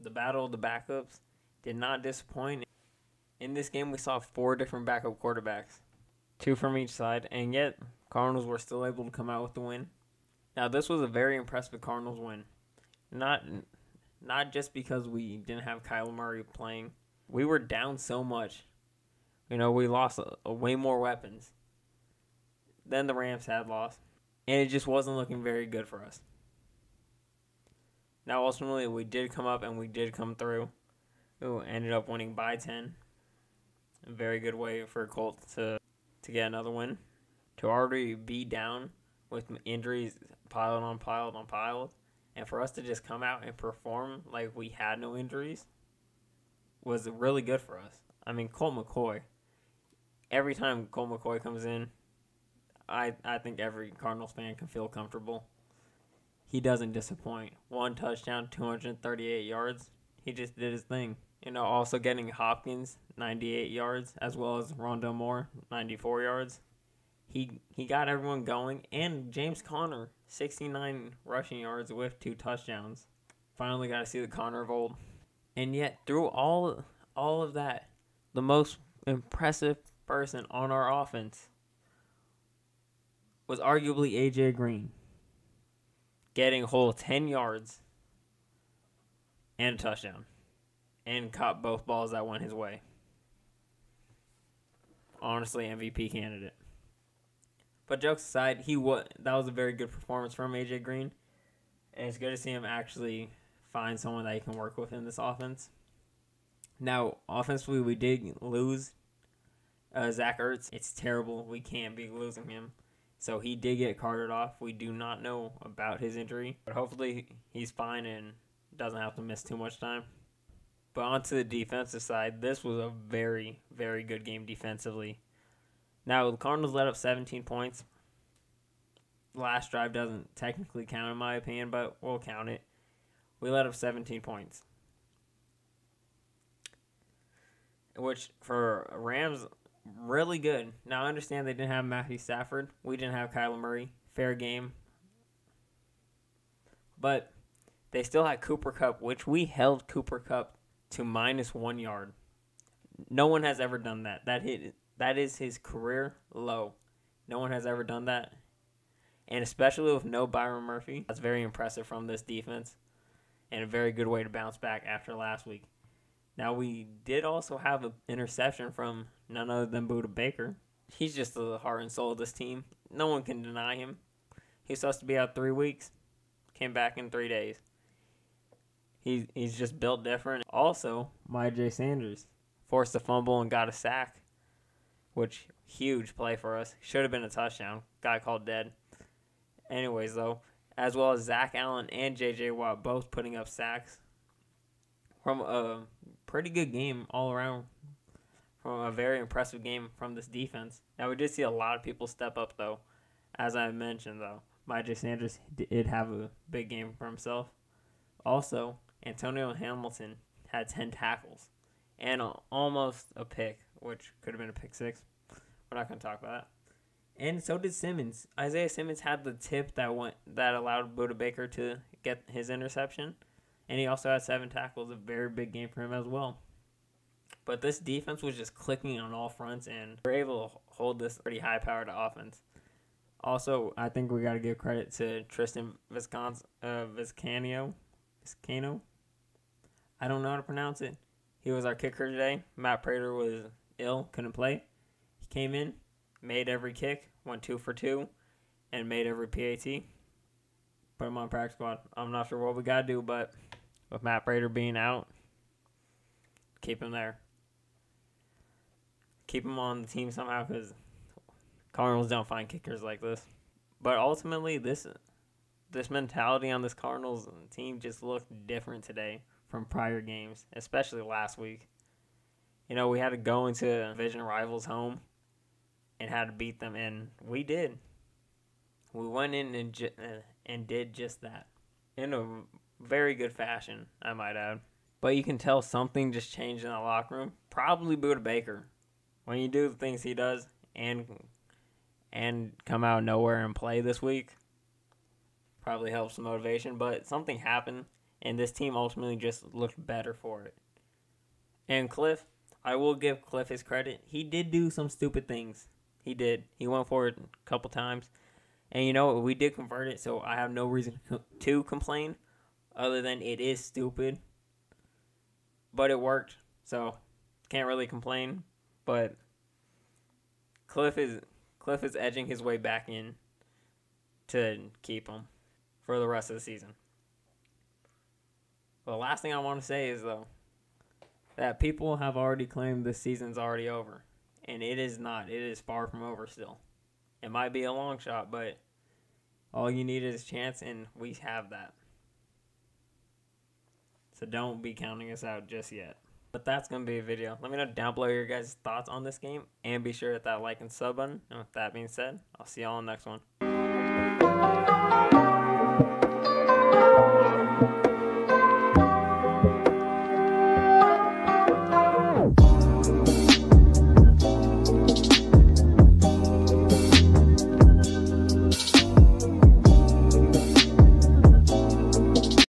The battle of the backups did not disappoint. In this game, we saw 4 different backup quarterbacks, 2 from each side, and yet Cardinals were still able to come out with the win. Now, this was a very impressive Cardinals win. Not just because we didn't have Kyler Murray playing. We were down so much. We lost way more weapons than the Rams had lost. And it just wasn't looking very good for us. Now, ultimately, we did come up and we did come through. We ended up winning by 10. A very good way for Colts to get another win. To already be down with injuries piled on piled on piled. And for us to just come out and perform like we had no injuries was really good for us. I mean, Colt McCoy. Every time Colt McCoy comes in, I think every Cardinals fan can feel comfortable. He doesn't disappoint. 1 touchdown, 238 yards. He just did his thing. Also getting Hopkins, 98 yards, as well as Rondale Moore, 94 yards. He got everyone going. And James Conner, 69 rushing yards with 2 touchdowns. Finally got to see the Conner of old. And yet, through all of that, the most impressive person on our offense was arguably A.J. Green, getting a whole 10 yards and a touchdown, and caught both balls that went his way. Honestly, MVP candidate. But jokes aside, that was a very good performance from A.J. Green, and it's good to see him actually find someone that he can work with in this offense. Now, offensively, we did lose Zach Ertz. It's terrible. We can't be losing him. So he did get carted off. We do not know about his injury, but hopefully he's fine and doesn't have to miss too much time. But onto the defensive side, this was a very, very good game defensively. Now, the Cardinals let up 17 points. The last drive doesn't technically count in my opinion, but we'll count it. We let up 17 points, which for Rams, really good. Now, I understand they didn't have Matthew Stafford. We didn't have Kyler Murray. Fair game. But they still had Cooper Kupp, which we held Cooper Kupp to -1 yard. No one has ever done that. That is his career low. No one has ever done that. And especially with no Byron Murphy, that's very impressive from this defense. And a very good way to bounce back after last week. Now, we did also have an interception from none other than Budda Baker. He's just the heart and soul of this team. No one can deny him. He's supposed to be out 3 weeks. Came back in 3 days. He's just built different. Also, Myjai Sanders forced a fumble and got a sack, which, huge play for us. Should have been a touchdown. Got called dead. Anyways, though, as well as Zach Allen and J.J. Watt both putting up sacks from a pretty good game all around, from a very impressive game from this defense. Now, we did see a lot of people step up, though. As I mentioned, though, Myjai Sanders did have a big game for himself. Also, Antonio Hamilton had 10 tackles and almost a pick, which could have been a pick 6. We're not going to talk about that. And so did Simmons. Isaiah Simmons had the tip that allowed Budda Baker to get his interception. And he also had 7 tackles, a very big game for him as well. But this defense was just clicking on all fronts, and we're able to hold this pretty high-powered offense. Also, I think we got to give credit to Tristan Vizcaino. I don't know how to pronounce it. He was our kicker today. Matt Prater was ill, couldn't play. He came in, made every kick, went 2 for 2, and made every PAT. Put him on practice squad. I'm not sure what we got to do, but with Matt Prater being out, keep him there. Keep him on the team somehow, because Cardinals don't find kickers like this. But ultimately, this mentality on this Cardinals team just looked different today from prior games, especially last week. We had to go into division rivals' home and had to beat them, and we did. We went in and did just that in a very good fashion, I might add. But you can tell something just changed in the locker room. Probably Budda Baker. When you do the things he does and come out of nowhere and play this week, probably helps the motivation. But something happened And this team ultimately just looked better for it. And Cliff, I will give Cliff his credit. He did do some stupid things. He did. He went for it a couple times. And you know what? We did convert it, so I have no reason to complain other than it is stupid. But it worked, so can't really complain. But Cliff is edging his way back in to keep him for the rest of the season. The last thing I want to say is, though, that people have already claimed this season's already over. And it is not. It is far from over still. It might be a long shot, but all you need is a chance, and we have that. So don't be counting us out just yet. But that's going to be a video. Let me know down below your guys' thoughts on this game, and be sure to hit that like and sub button. And with that being said, I'll see y'all on the next one.